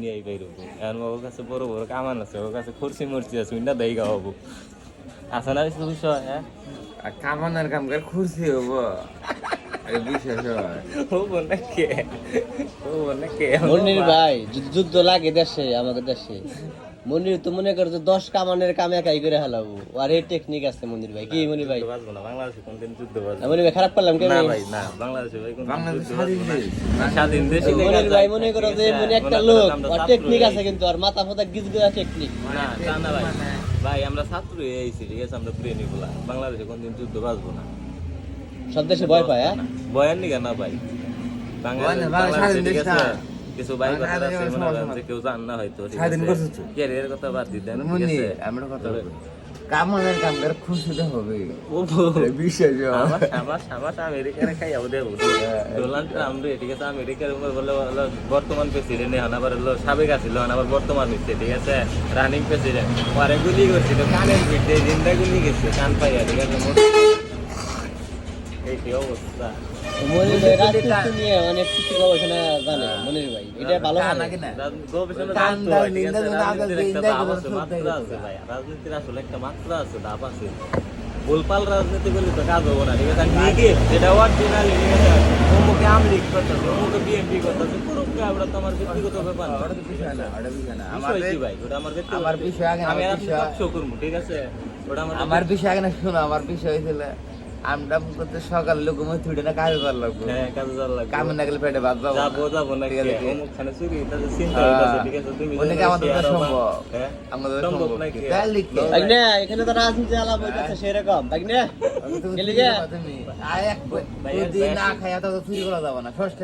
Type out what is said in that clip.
নিয়ে বাইর হবো এখন ওর কাছে বড় বড় কামান আছে ওর কাছে খুরসি মরছি আছে না দেই গাবো আসলে না বিষয় হ্যাঁ কামানের কাম করে খুশি হবো বিশ্বাস হয় ও বলে কে মনির ভাই যুদ্ধ লাগে দেশে আমাদের দেশে মনির তো মনে করো যে 10 কামানের কাম একাই করে হালাবো আর এই টেকনিক আছে মনির ভাই কি মনির ভাই বাজবো না বাংলাদেশে কোনদিন যুদ্ধ বাজবো মনির ভাই খারাপ করলাম কেন না ভাই না বাংলাদেশে ভাই কোন বাংলাদেশ স্বাধীন দেশ মনির ভাই মনে করো যে মনে একটা লোক আর টেকনিক আছে কিন্তু আর মাথা ফাতা গিজগিজা টেকনিক না তা না ভাই ভাই আমরা ছাত্র এইছি ঠিক আছে আমরা প্রেমী বলা বাংলাদেশে কোনদিন যুদ্ধ বাজবো না সব দেশে ভয় পায় হ্যাঁ বয়ান নিগা না ভাই বাংলাদেশে ঠিক আছে কিছু ভাই কথা আছে মনে করেন যে কেউ জান না হয়তো স্বাধীন করছে ক্যারিয়ার কথা বাদ দিতেন ঠিক মনি আছে আমরা কথা বলবো কামানের কাম করে খুশি তো হবে ও বিশ্বাস আমার আমার আমার আমেরিকার খাই আমাদের ডোনাল্ড ট্রাম্প রে ঠিক আছে আমেরিকার বলে বর্তমান প্রেসিডেন্ট এখন আবার হলো সাবেক আছিল এখন আবার বর্তমান হচ্ছে ঠিক আছে রানিং প্রেসিডেন্ট পরে গুলি করছে তো কানের পিঠে জিন্দা গুলি গেছে কান পাইয়া ঠিক আছে এই কি অবস্থা মনির ভাই রাজনীতি নিয়ে অনেক কিছু গবেষণা জানে মনির ভাই এটা ভালো হয় নাকি না গবেষণা কান্দা নিন্দা নিন্দা রাজনীতির একটা ধাপ আছে মাত্রা আছে ভাই রাজনীতির আসলে একটা মাত্রা আছে ধাপ আছে গোলপাল রাজনীতি করলে তো কাজ হবো না ঠিক আছে নিগে যেটা অরিজিনালি ঠিক আছে অমুকে আমলিগ করতেছে অমুকে বিএনপি করতেছে পুরো ওটা তো আমার ব্যক্তিগত ব্যাপার না ওটা তো বিষয় না ওটা বিষয় না বিষয় কি ভাই ওটা আমার ব্যক্তিগত আমার বিষয় আগে আমি আর আপনি বিষয় সব শো করবো ঠিক আছে ওটা আমার বিষয় আগে না শোনো আমার বিষয় হয়েছিল আমরা করতে সকাল লোক থুড়ে না কাজে যাওয়ার লাগবে হ্যাঁ কাজে যাওয়ার লাগবে কামে না গেলে পেটে ভাত যাবো যাবো না ঠিক আছে অমুক খানে চুরি তাদের চিন্তা হইতাছে ঠিক আছে তুমি অনেকে আমাদের তো সম্ভব হ্যাঁ আমাদের সম্ভব সম্ভব নাকি তাই লিখে ভাগ্নে এখানে তো রাজনীতি আলাপ হইতাছে সেরকম ভাগ্নে তুমি গেলি গে? তুমি আয় এক দুই দিন না খাইয়া তো চুরি করা যাবে না ষষ্ঠ